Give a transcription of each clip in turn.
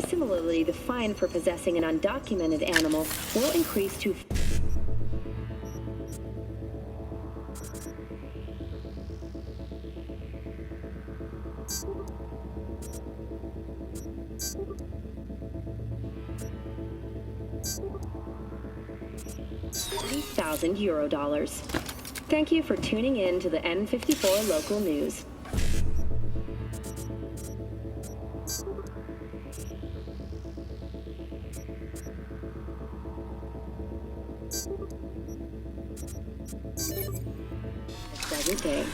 Similarly, the fine for possessing an undocumented animal will increase to €40,000. Thank you for tuning in to the N54 local news. Every day.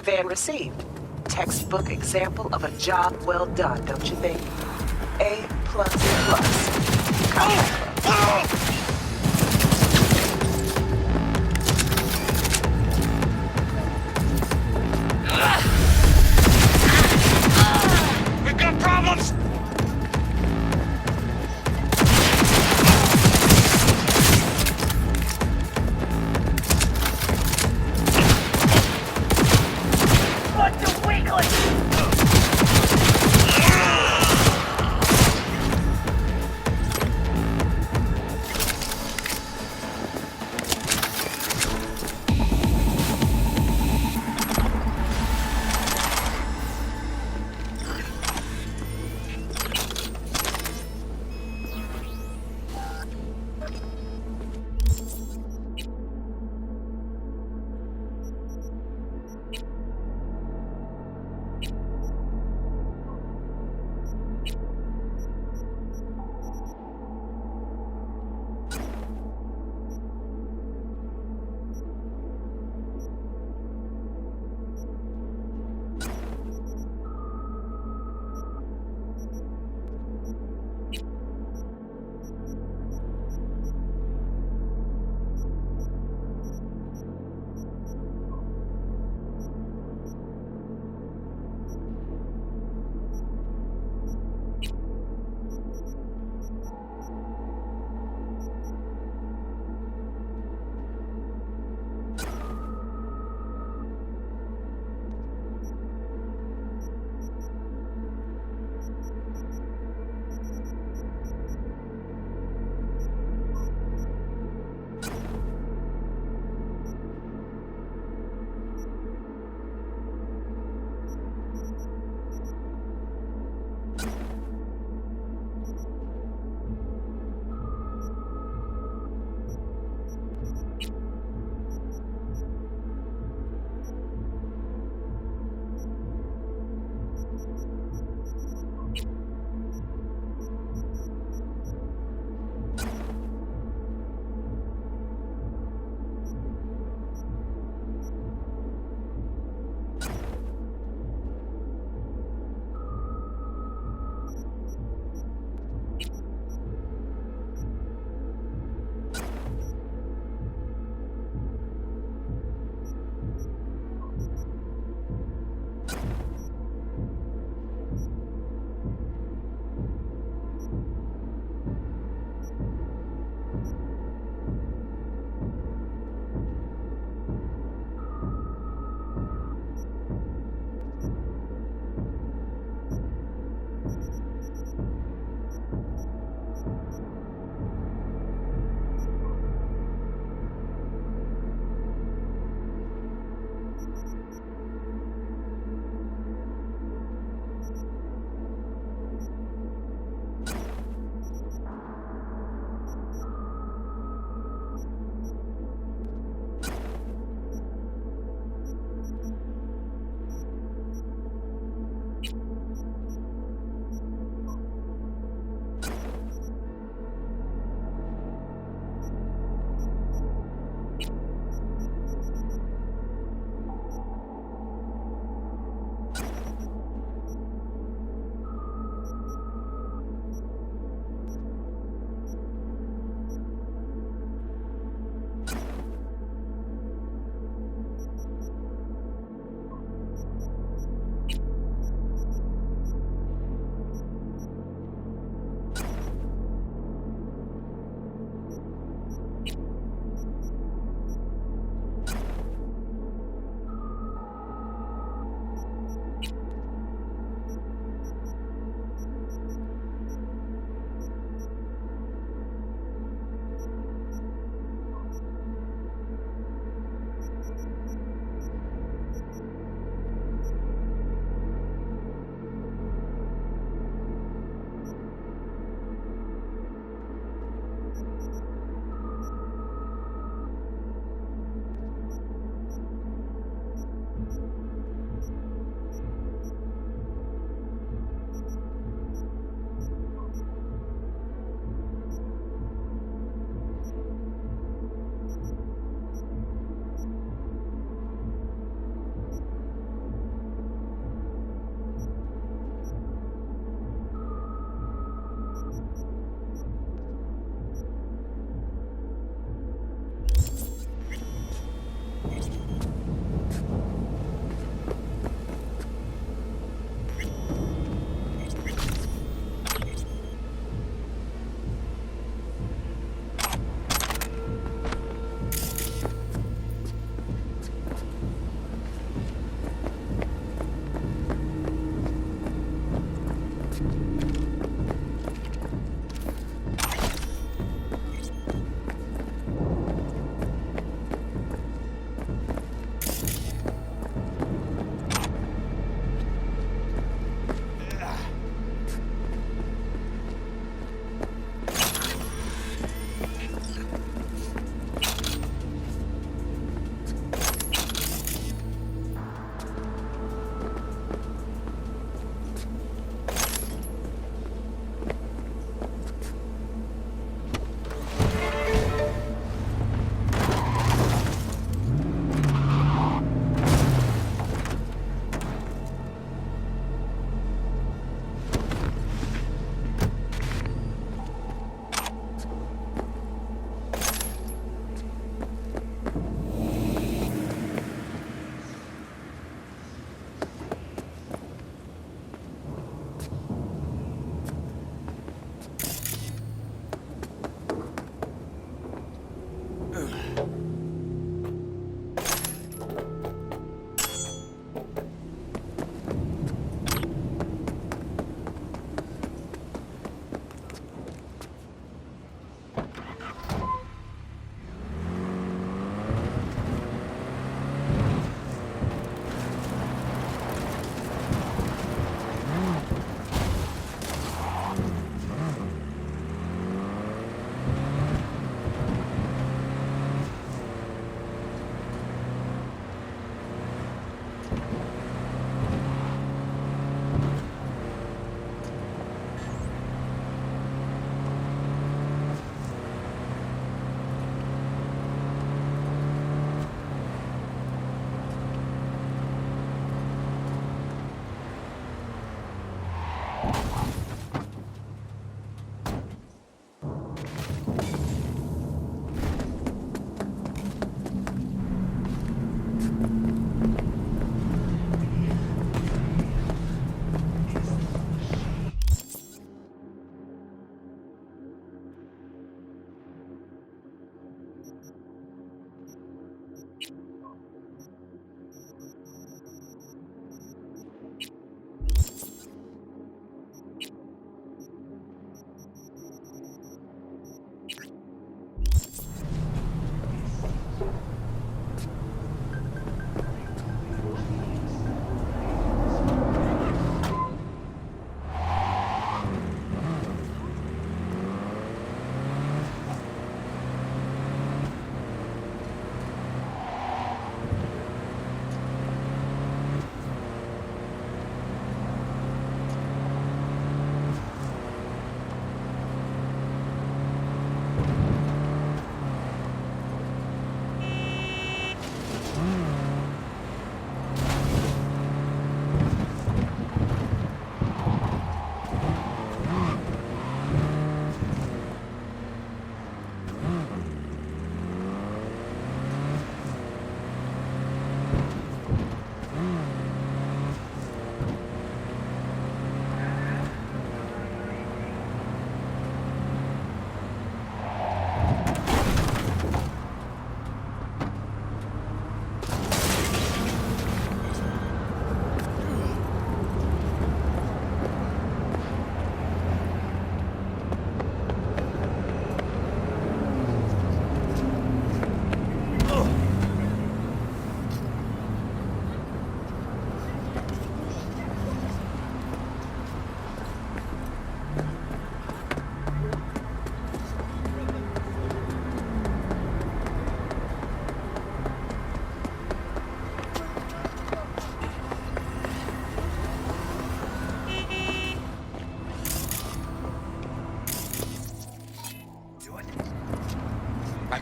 Van received. Textbook example of a job well done, don't you think? A plus plus. Contract closed. We've got problems! Bunch of weaklings!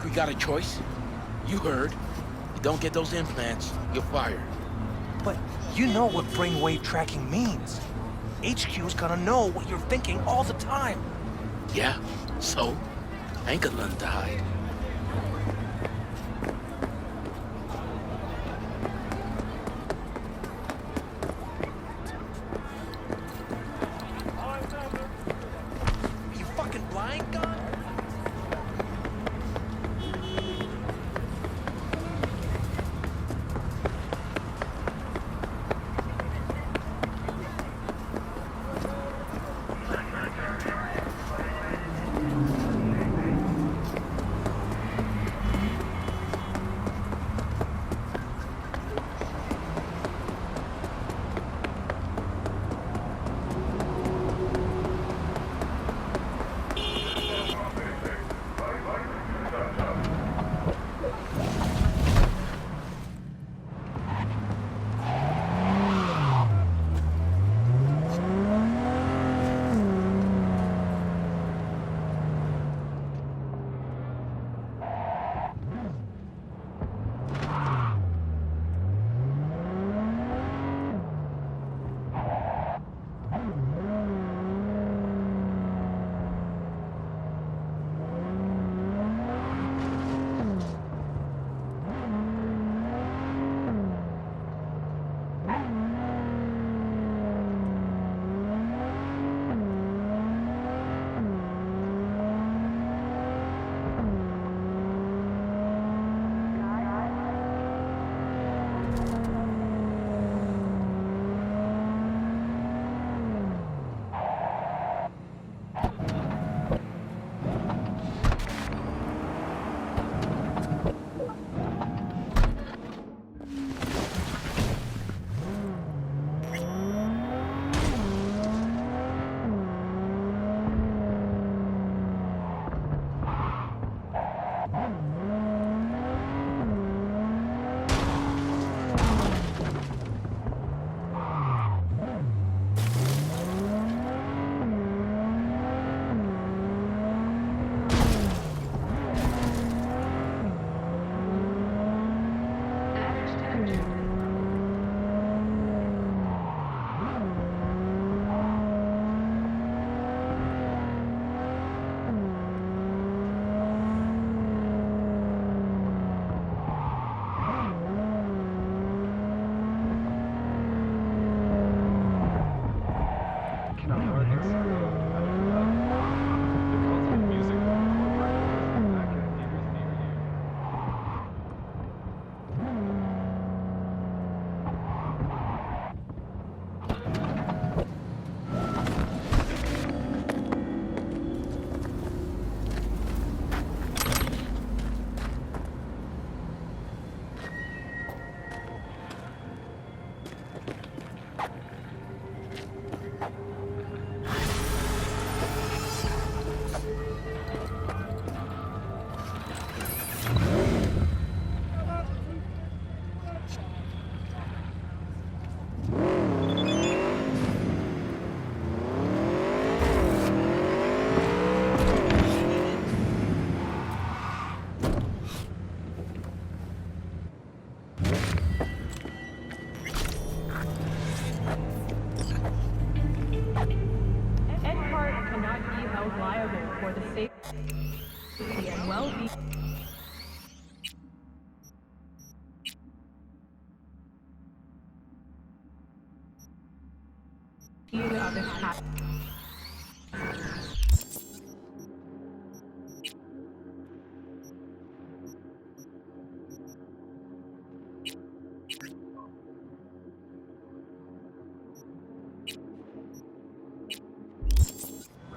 like we got a choice. You heard. You don't get those implants, you're fired. But you know what brainwave tracking means. HQ's gonna know what you're thinking all the time. Yeah, so? I ain't got nothing to hide. Are you fucking blind, Gun?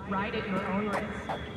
Ride at your own risk.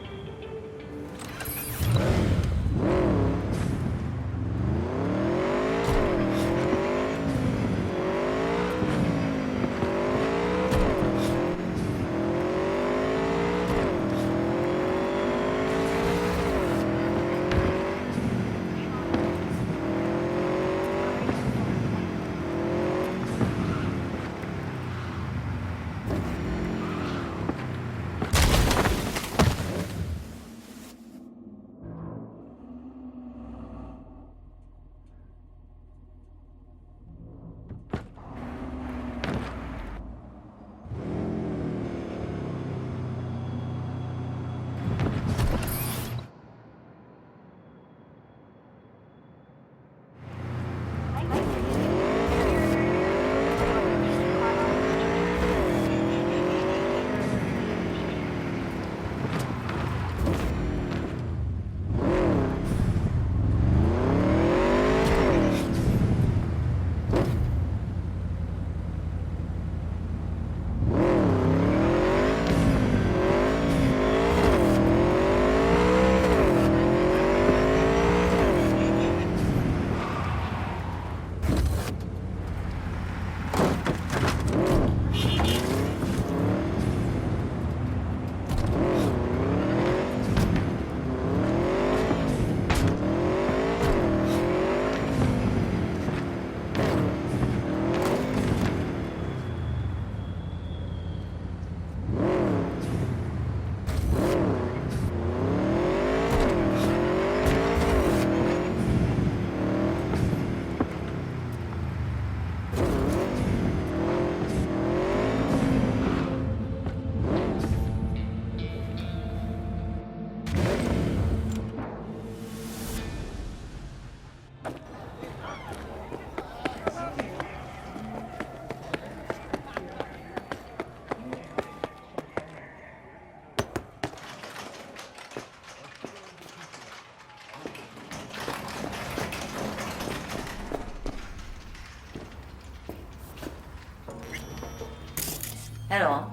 Hello.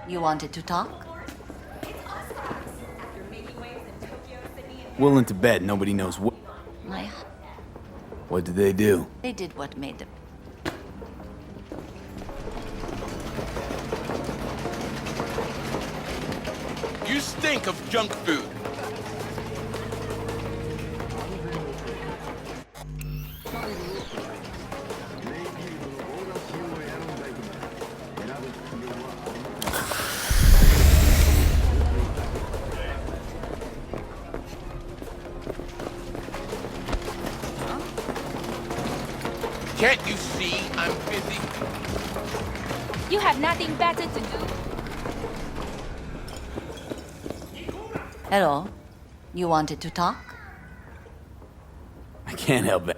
You wanted to talk? Willing to bet nobody knows what. My... What did they do? They did what made them. You stink of junk food. Can't you see I'm busy? You have nothing better to do? Hello. You wanted to talk? I can't help it.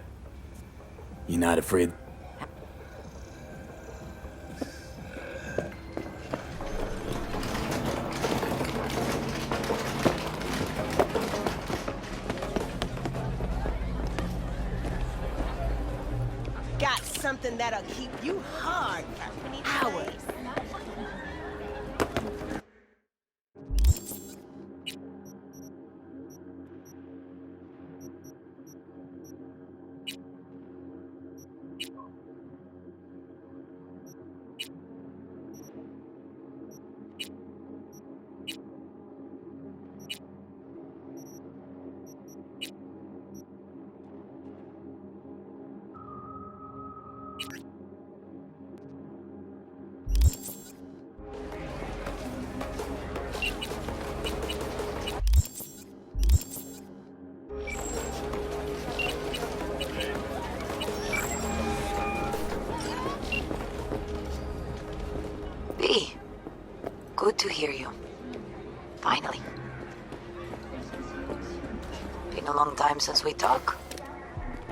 You're not afraid? Got something that'll keep you hard for hours. B. Good to hear you. Finally. Been a long time since we talked.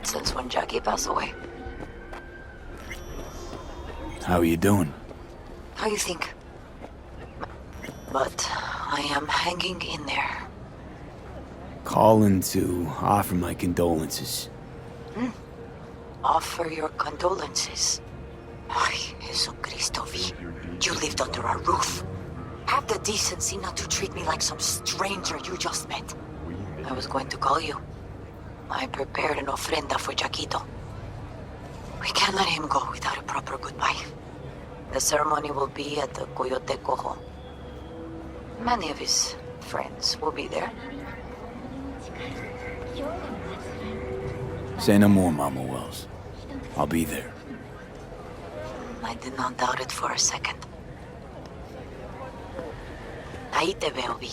Since when Jackie passed away. How are you doing? How you think? But I am hanging in there. Calling to offer my condolences. Offer your condolences. Ay, Jesucristo, V. You lived under our roof. Have the decency not to treat me like some stranger you just met. I was going to call you. I prepared an ofrenda for Jaquito. We can't let him go without a proper goodbye. The ceremony will be at the Coyote Cojo. Many of his friends will be there. Say no more, Mama Wells. I'll be there. I did not doubt it for a second. Ahí te veo, Vi.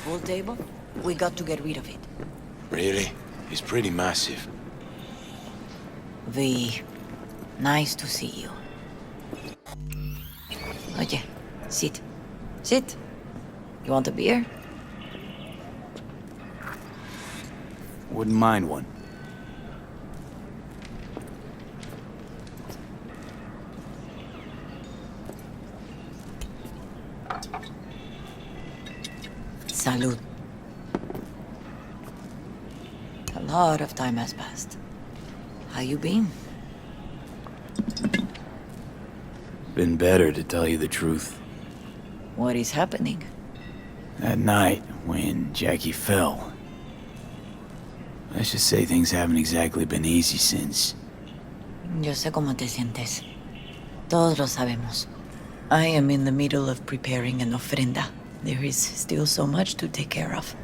Pool table? We got to get rid of it. Really? It's pretty massive. V, nice to see you. Oye, sit. Sit. You want a beer? Wouldn't mind one. Salud. A lot of time has passed. How you been? Been better, to tell you the truth. What is happening? That night, when Jackie fell. Let's just say things haven't exactly been easy since. Yo sé cómo te sientes. Todos lo sabemos. I am in the middle of preparing an ofrenda. There is still so much to take care of.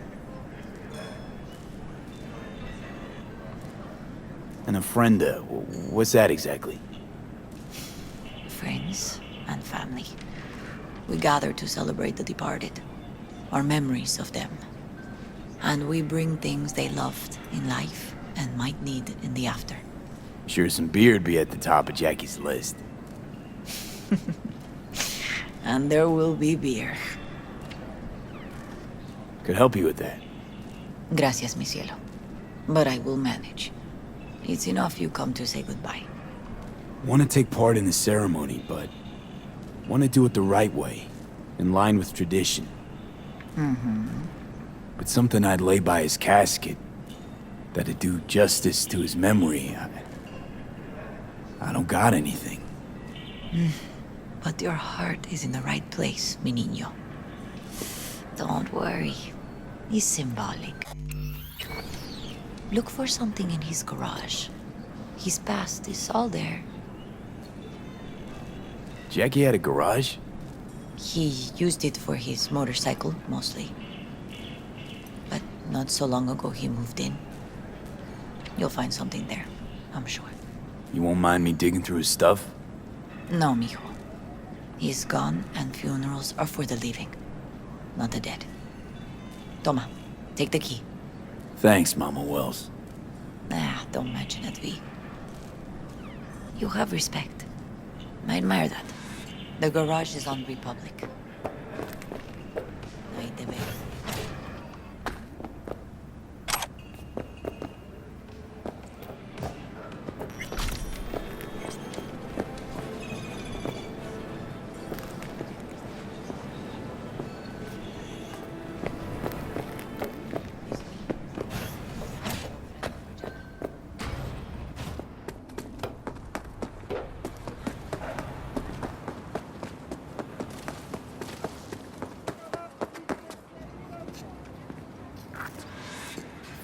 An ofrenda, what's that exactly? Friends and family. We gather to celebrate the departed, our memories of them. And we bring things they loved in life and might need in the after. Sure some beer'd be at the top of Jackie's list. And there will be beer. Could help you with that. Gracias, mi cielo. But I will manage. It's enough you come to say goodbye. Want to take part in the ceremony, but want to do it the right way, in line with tradition. But something I'd lay by his casket, that'd do justice to his memory. I don't got anything. But your heart is in the right place, mi niño. Don't worry. It's symbolic. Look for something in his garage. His past is all there. Jackie had a garage? He used it for his motorcycle, mostly. But not so long ago he moved in. You'll find something there, I'm sure. You won't mind me digging through his stuff? No, mijo. He's gone, and funerals are for the living, not the dead. Toma, take the key. Thanks, Mama Wells. Don't mention it, V. You have respect. I admire that. The garage is on Republic. Ahí te veo.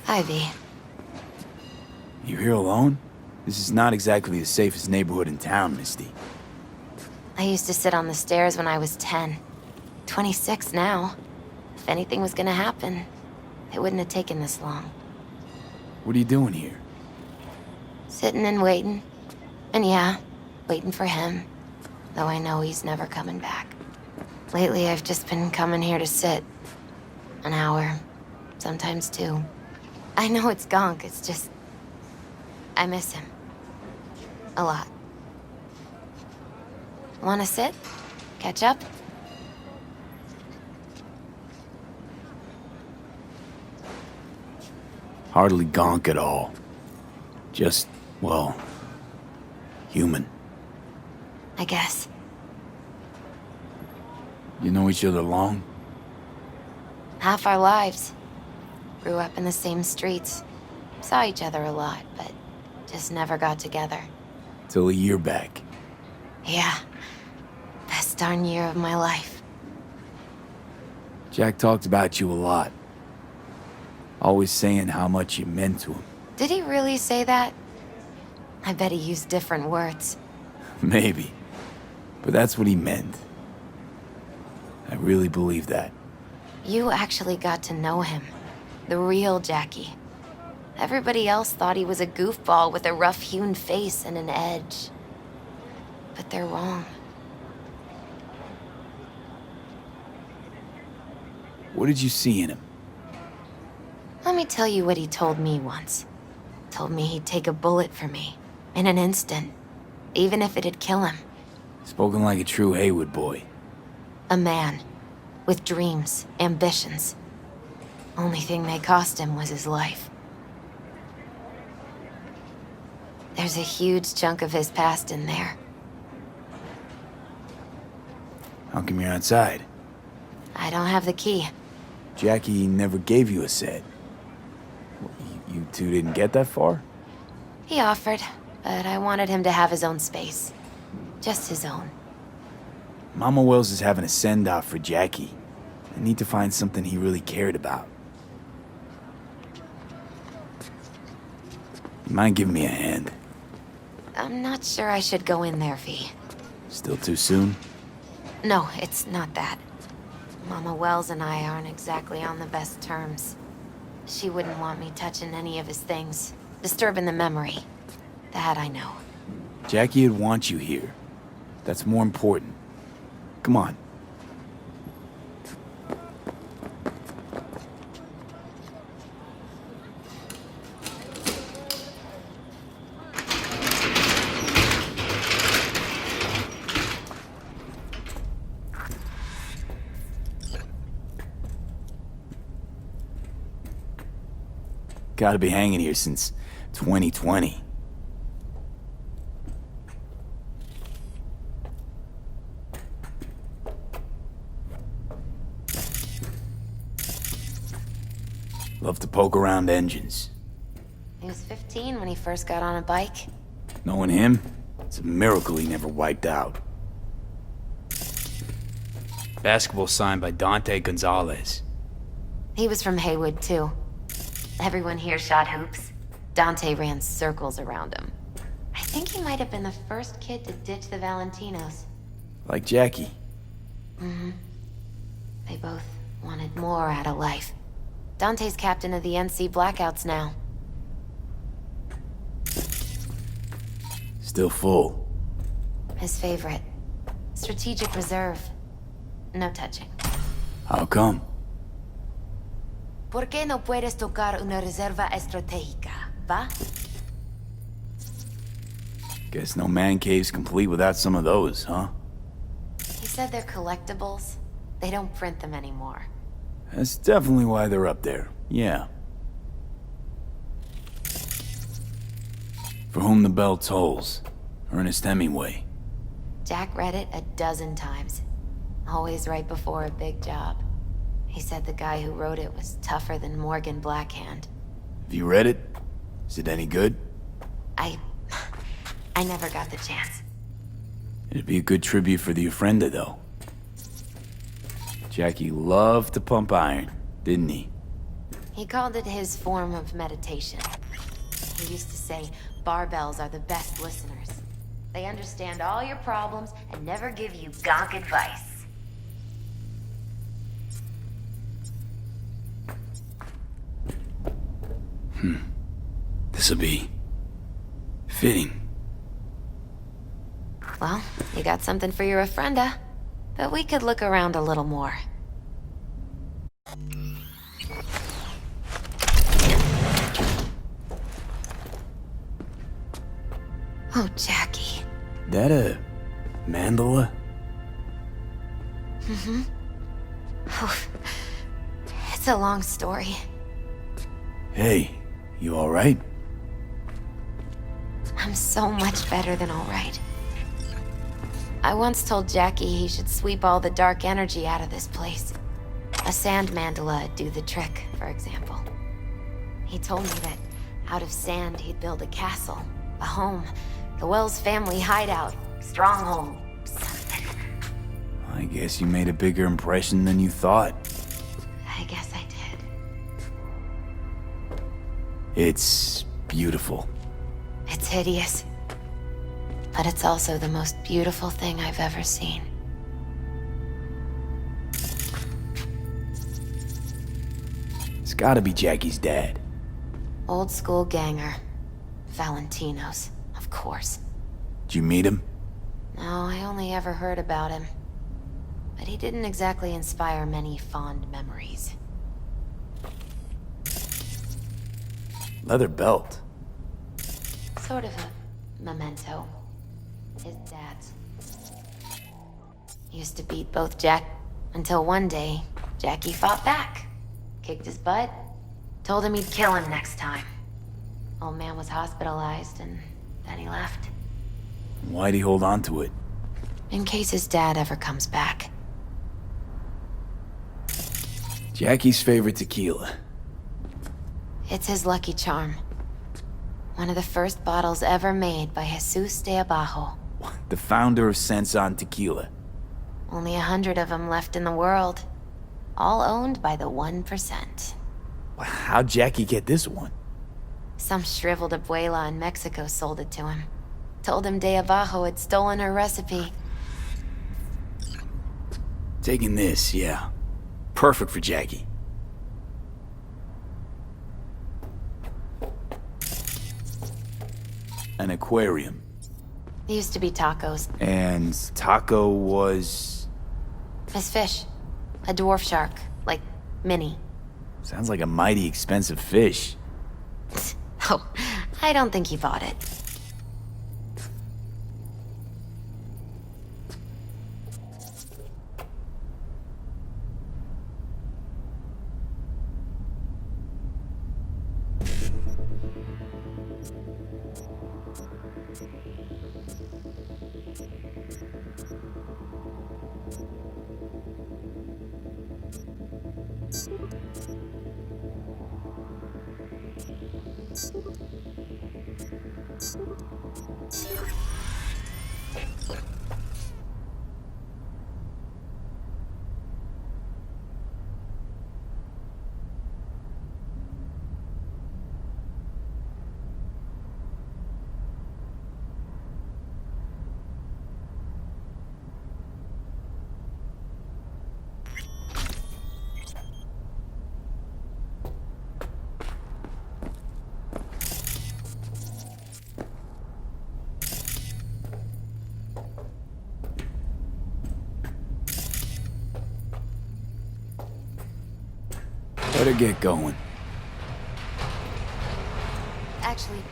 Ivy. You here alone? This is not exactly the safest neighborhood in town, Misty. I used to sit on the stairs when I was 10. 26 now. If anything was gonna happen, it wouldn't have taken this long. What are you doing here? Sitting and waiting. And yeah, waiting for him. Though I know he's never coming back. Lately, I've just been coming here to sit. An hour. Sometimes 2. I know it's gunk, it's just... I miss him. A lot. Wanna sit? Catch up? Hardly gonk at all. Just, well, human. I guess. You know each other long? Half our lives. Grew up in the same streets. Saw each other a lot, but just never got together. Till a year back. Yeah. Best darn year of my life. Jack talked about you a lot. Always saying how much you meant to him. Did he really say that? I bet he used different words. Maybe. But that's what he meant. I really believe that. You actually got to know him. The real Jackie. Everybody else thought he was a goofball with a rough-hewn face and an edge. But they're wrong. What did you see in him? Let me tell you what he told me once. Told me he'd take a bullet for me. In an instant. Even if it'd kill him. Spoken like a true Haywood boy. A man. With dreams, ambitions. Only thing they cost him was his life. There's a huge chunk of his past in there. How come you're outside? I don't have the key. Jackie never gave you a set. You two didn't get that far? He offered, but I wanted him to have his own space. Just his own. Mama Wells is having a send-off for Jackie. I need to find something he really cared about. You mind giving me a hand? I'm not sure I should go in there, V. Still too soon? No, it's not that. Mama Wells and I aren't exactly on the best terms. She wouldn't want me touching any of his things. Disturbing the memory. That I know. Jackie would want you here. That's more important. Come on. Gotta be hanging here since 2020. Love to poke around engines. He was 15 when he first got on a bike. Knowing him, it's a miracle he never wiped out. Basketball signed by Dante Gonzalez. He was from Haywood, too. Everyone here shot hoops. Dante ran circles around him. I think he might have been the first kid to ditch the Valentinos. Like Jackie. Mm-hmm. They both wanted more out of life. Dante's captain of the NC Blackouts now. Still full. His favorite. Strategic reserve. No touching. How come? ¿Por qué no puedes tocar una reserva estratégica, va? Guess no man cave's complete without some of those, huh? He said they're collectibles. They don't print them anymore. That's definitely why they're up there, yeah. For whom the bell tolls. Ernest Hemingway. Jack read it a dozen times. Always right before a big job. He said the guy who wrote it was tougher than Morgan Blackhand. Have you read it? Is it any good? I never got the chance. It'd be a good tribute for the Ofrenda, though. Jackie loved to pump iron, didn't he? He called it his form of meditation. He used to say, barbells are the best listeners. They understand all your problems and never give you gonk advice. This'll be... fitting. Well, you got something for your Ofrenda, but we could look around a little more. Oh, Jackie. That a... mandala? Mm-hmm. Oh, it's a long story. Hey, you alright? I'm so much better than alright. I once told Jackie he should sweep all the dark energy out of this place. A sand mandala'd do the trick, for example. He told me that out of sand he'd build a castle, a home, the Wells family hideout, stronghold, something. I guess you made a bigger impression than you thought. I guess I did. It's beautiful. It's hideous. But it's also the most beautiful thing I've ever seen. It's gotta be Jackie's dad. Old school ganger. Valentinos, of course. Did you meet him? No, I only ever heard about him. But he didn't exactly inspire many fond memories. Leather belt. Sort of a memento. His dad's. He used to beat both Jack until one day, Jackie fought back. Kicked his butt. Told him he'd kill him next time. Old man was hospitalized and then he left. Why'd he hold on to it? In case his dad ever comes back. Jackie's favorite tequila. It's his lucky charm. One of the first bottles ever made by Jesus de Abajo. The founder of Senson Tequila. Only 100 of them left in the world. All owned by the 1%. How'd Jackie get this one? Some shriveled abuela in Mexico sold it to him. Told him de Abajo had stolen her recipe. Taking this, yeah. Perfect for Jackie. An aquarium. It used to be Taco's. And Taco was... His fish. A dwarf shark. Like, Minnie. Sounds like a mighty expensive fish. Oh, I don't think he bought it. better get going. Actually,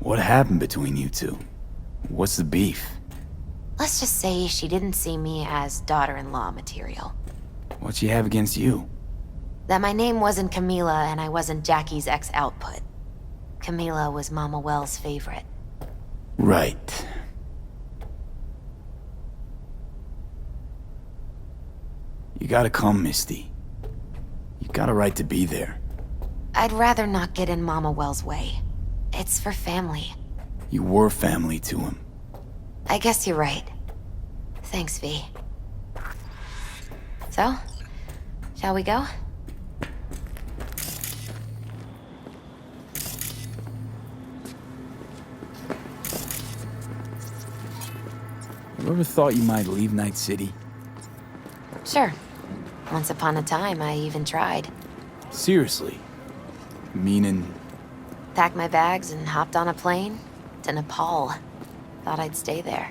What happened between you two? What's the beef? let's just say she didn't see me as daughter-in-law material. What she have against you? That my name wasn't Camila and I wasn't Jackie's ex-output. Camila was Mama Wells' favorite. Right. You gotta come, Misty. You got a right to be there. I'd rather not get in Mama Wells' way. It's for family. You were family to him. I guess you're right. Thanks, V. So, shall we go? You ever thought you might leave Night City? Sure. Once upon a time, I even tried. Seriously? Meaning... Packed my bags and hopped on a plane to Nepal. Thought I'd stay there.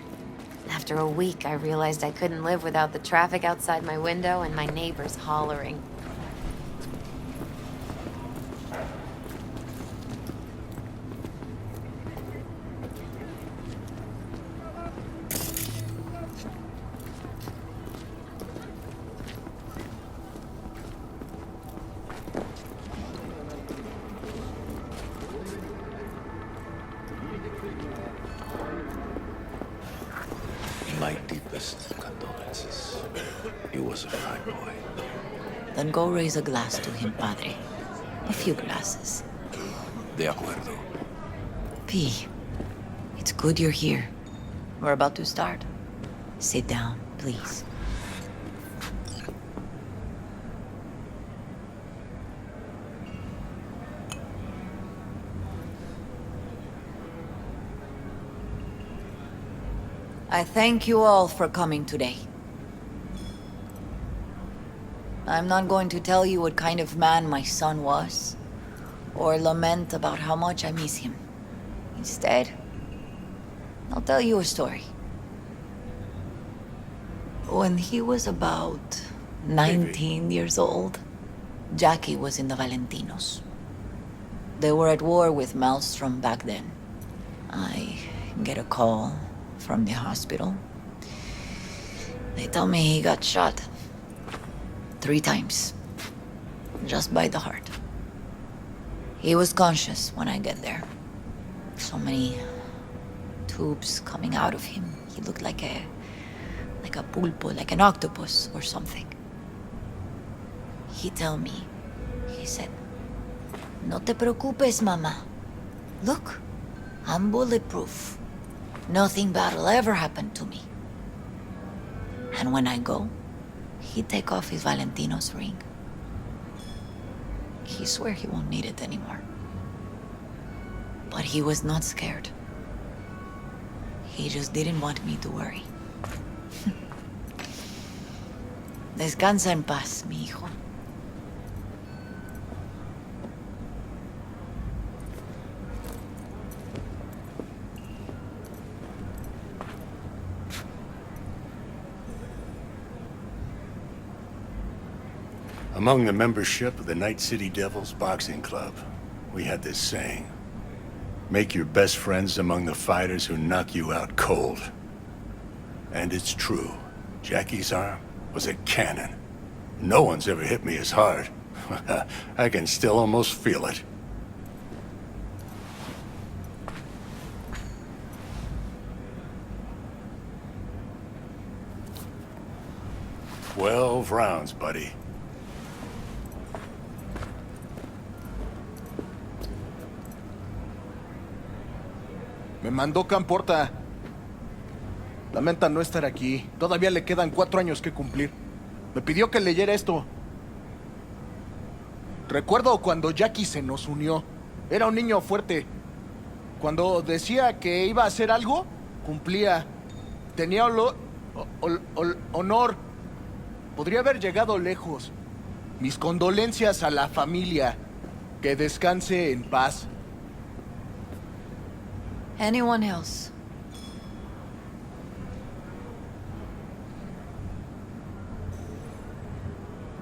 After a week, I realized I couldn't live without the traffic outside my window and my neighbors hollering. My deepest condolences. He was a fine boy. Then go raise a glass to him, Padre. A few glasses. De acuerdo. P, it's good you're here. We're about to start. Sit down, please. I thank you all for coming today. I'm not going to tell you what kind of man my son was, or lament about how much I miss him. Instead, I'll tell you a story. When he was about 19 years old, Jackie was in the Valentinos. They were at war with Maelstrom back then. I get a call from the hospital. They tell me he got shot 3 times, just by the heart. He was conscious when I get there. So many tubes coming out of him. He looked like a pulpo, like an octopus or something. He tell me, he said, "No te preocupes, mama. Look, I'm bulletproof. Nothing bad will ever happen to me." And when I go, he take off his Valentino's ring. He swear he won't need it anymore. But he was not scared. He just didn't want me to worry. Descansa en paz, mi hijo. Among the membership of the Night City Devils Boxing Club, we had this saying: make your best friends among the fighters who knock you out cold. And it's true. Jackie's arm was a cannon. No one's ever hit me as hard. I can still almost feel it. "12 rounds, buddy." Me mandó Camporta. Lamenta no estar aquí. Todavía le quedan 4 años que cumplir. Me pidió que leyera esto. Recuerdo cuando Jackie se nos unió. Era un niño fuerte. Cuando decía que iba a hacer algo, cumplía. Tenía honor. Podría haber llegado lejos. Mis condolencias a la familia. Que descanse en paz. Anyone else?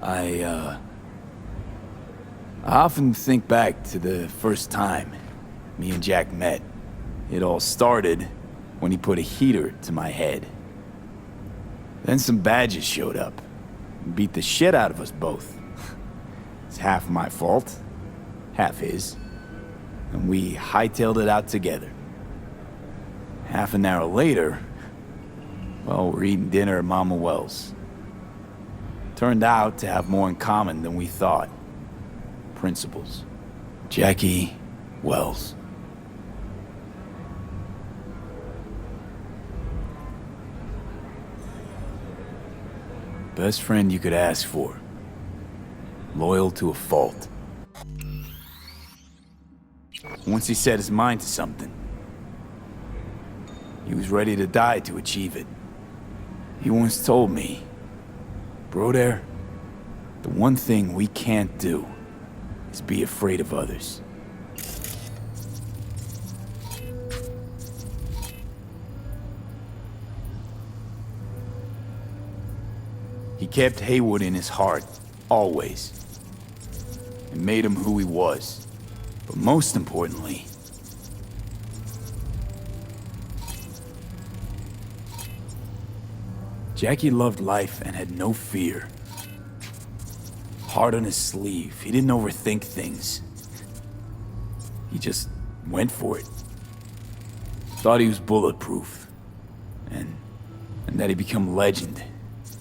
I often think back to the first time me and Jack met. It all started when he put a heater to my head. Then some badges showed up and beat the shit out of us both. It's half my fault, half his. And we hightailed it out together. Half an hour later, well, we're eating dinner at Mama Wells. Turned out to have more in common than we thought. Principles. Jackie Wells. Best friend you could ask for. Loyal to a fault. Once he set his mind to something, he was ready to die to achieve it. He once told me, "Broder, the one thing we can't do is be afraid of others." He kept Haywood in his heart, always. It made him who he was. But most importantly, Jackie loved life and had no fear. Heart on his sleeve, he didn't overthink things. He just went for it. Thought he was bulletproof. And that he'd become legend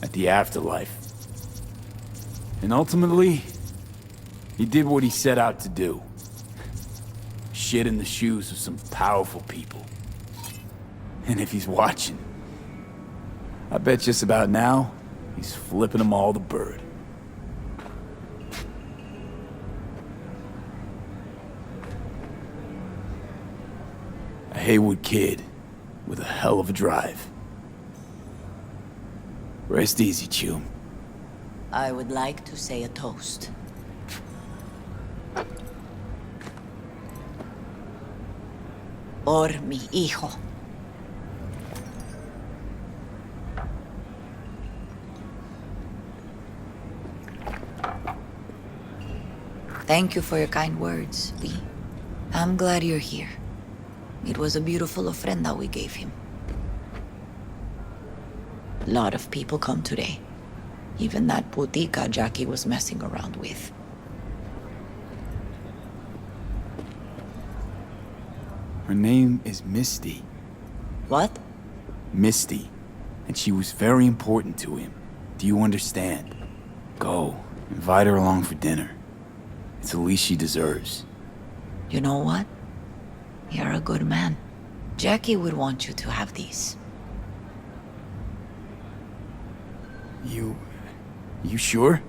at the afterlife. And ultimately, he did what he set out to do. Shit in the shoes of some powerful people. And if he's watching, I bet just about now, he's flipping them all the bird. A Haywood kid with a hell of a drive. Rest easy, Chum. I would like to say a toast. Por mi hijo. Thank you for your kind words, Lee. I'm glad you're here. It was a beautiful ofrenda we gave him. A lot of people come today. Even that putica Jackie was messing around with. Her name is Misty. What? Misty. And she was very important to him. Do you understand? Go. Invite her along for dinner. It's the least she deserves. You know what? You're a good man. Jackie would want you to have these. You sure?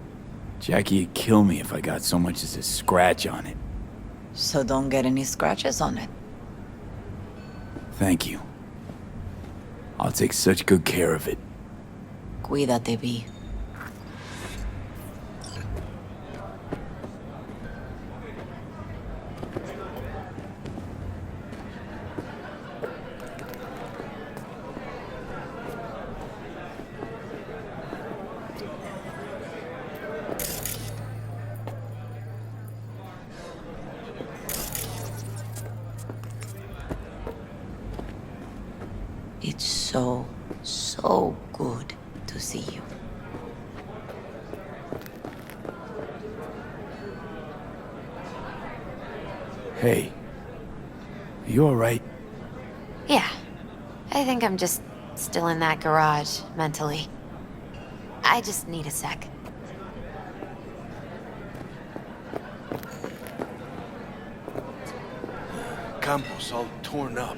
Jackie'd kill me if I got so much as a scratch on it. So don't get any scratches on it. Thank you. I'll take such good care of it. Cuídate, Vi. It's so good to see you. Hey, are you all right? Yeah. I think I'm just still in that garage, mentally. I just need a sec. Campos all torn up.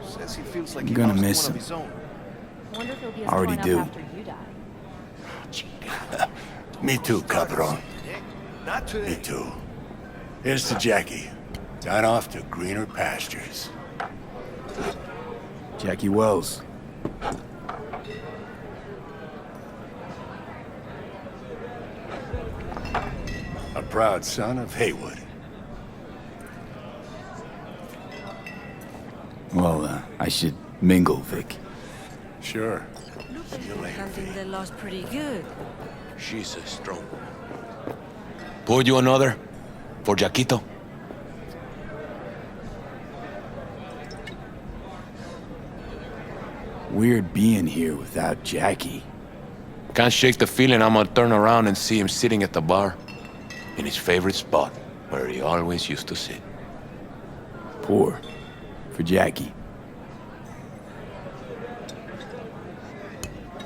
Says he feels like I'm he gonna lost miss one him. of his own. I wonder if he'll be as Already torn do. up after you die. Me too, cabron. Not today. Me too. Here's to Jackie. Gone off to greener pastures. Jackie Wells. A proud son of Haywood. Well, I should mingle, Vic. Sure. Something they lost pretty good. She's a strong woman. Pour you another? For Jaquito? Weird being here without Jackie. Can't shake the feeling I'm gonna turn around and see him sitting at the bar. In his favorite spot, where he always used to sit. Pour. For Jackie.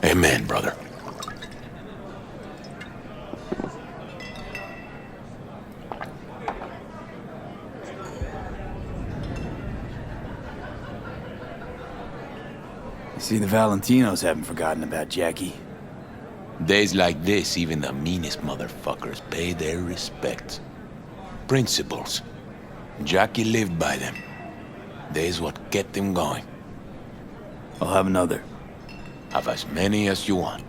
Amen, brother. You see, the Valentinos haven't forgotten about Jackie. Days like this, even the meanest motherfuckers pay their respects. Principles. Jackie lived by them. They's what kept him going. I'll have another. Have as many as you want.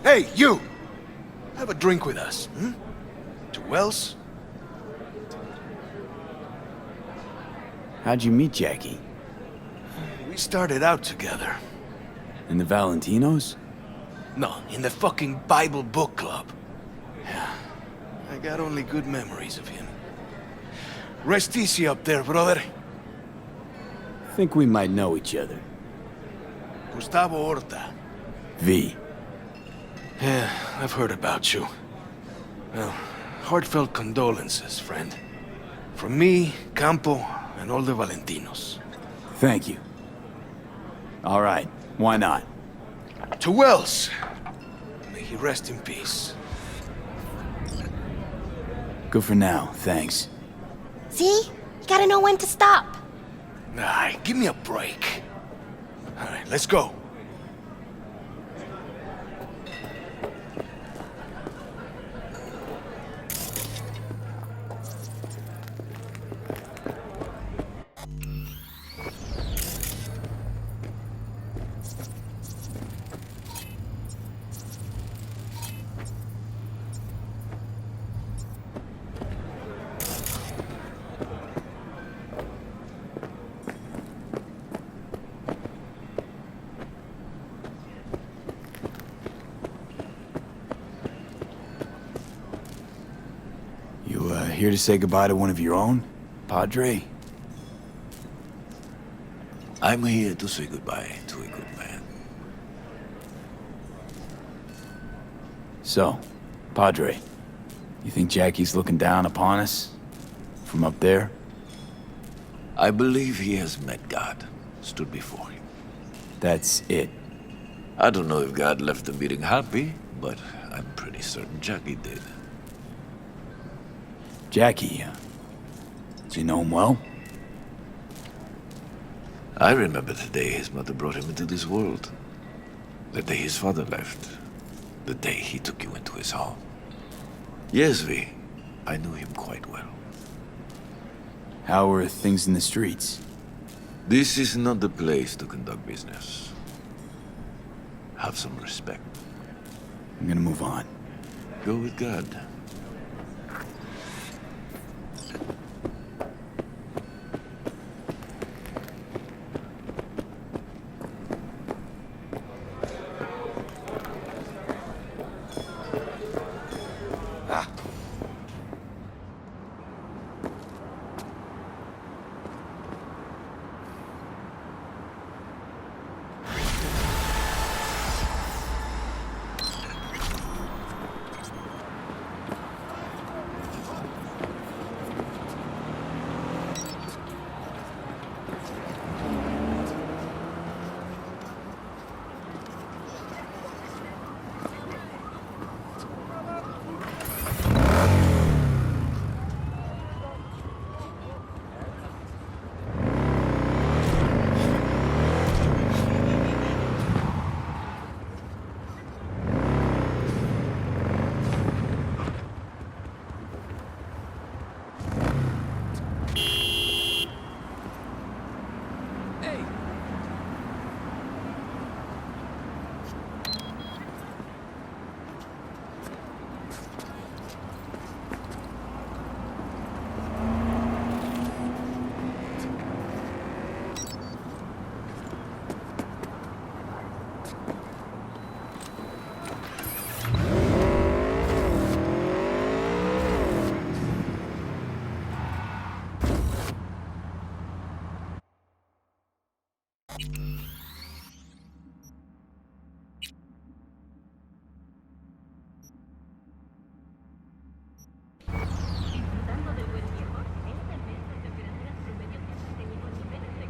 Hey, you! Have a drink with us, hmm? To Wells? How'd you meet Jackie? We started out together. In the Valentinos? No, in the fucking Bible book club. Yeah, I got only good memories of him. Rest easy up there, brother. Think we might know each other. Gustavo Horta. V. Yeah, I've heard about you. Well, heartfelt condolences, friend. From me, Campo, and all the Valentinos. Thank you. All right, why not? To Wells! May he rest in peace. Good for now, thanks. See? You gotta know when to stop. Nah, give me a break. All right, let's go. Here to say goodbye to one of your own, Padre? I'm here to say goodbye to a good man. So, Padre, you think Jackie's looking down upon us? From up there? I believe he has met God, stood before him. That's it. I don't know if God left the meeting happy, but I'm pretty certain Jackie did. Jackie, do you know him well? I remember the day his mother brought him into this world. The day his father left. The day he took you into his home. Yes, V. I knew him quite well. How are things in the streets? This is not the place to conduct business. Have some respect. I'm gonna move on. Go with God. Ugh.